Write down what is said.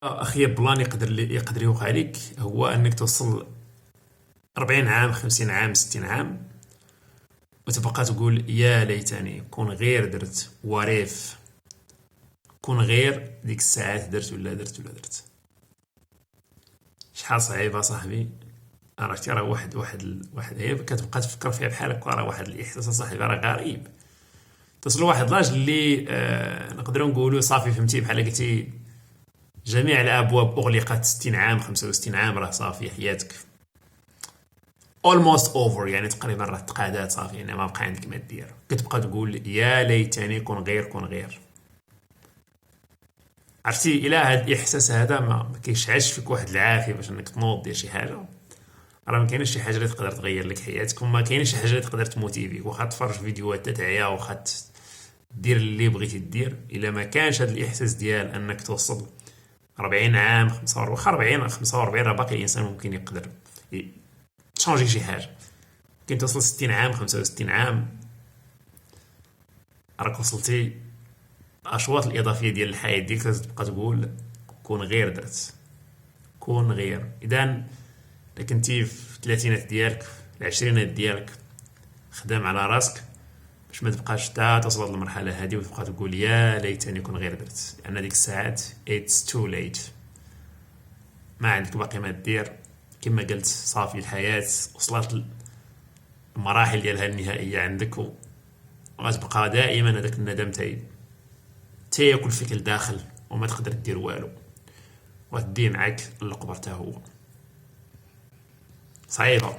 اخي بلان يقدر يوقع لك هو انك توصل 40 عام 50 عام 60 عام وتبقى تقول يا ليتني كون غير درت وريف، كون غير ديك الساعات درت ولا درت ولا درت. شحال صعيبه صاحبي. عرفتي راه واحد هي كتبقى تفكر فيها بحال هكا، راه واحد الاحساس صاحبي راه غريب. تصل واحد لاج اللي نقدروا نقولوا صافي فهمتي بحال قلتي جميع الابواب اغلقت. 60 عام 65 عام راه صافي حياتك almost over، يعني تقريبا راه تقادات صافي، يعني ما بقى عندك ما دير. كتبقى تقول يا ليتني كون غير. عرفتي الى هذا الاحساس هذا ما كيشعلش فيك واحد العافيه باش انك تنوض دير شي حاجه، راه ما كاينش شي حاجه اللي تقدر تغير لك حياتك، وما كاينش شي حاجه اللي تقدر تموتيفيك. واخا تفرج في فيديوهات تاعيا، واخا دير اللي بغيتي دير، الا ما كانش هذا الاحساس ديال انك توصل 40 عام 45، واخا 40 45 راه باقي الانسان ممكن يقدر تشونجي شي حاجه. كنت توصل 60 عام 65 عام راك وصلتي الاشواط الاضافيه ديال الحياه ديالك. تبقى تقول كون غير درت، كون غير. اذا الا كنتي في الثلاثينات ديالك، العشرينات ديالك، خدام على راسك باش ما تبقاش تا توصل هاد المرحله هذه وتبقى تقول يا ليتني كون غير درت، لان ديك الساعات it's too late. ما عندك باقي ما دير. كما قلت صافي الحياه وصلت المراحل ديالها النهائيه عندك، وغتبقى دائما هذاك الندم تياكل فيك الداخل وما تقدر دير والو، وغديه معاك للقبر تا هو. صعيبه.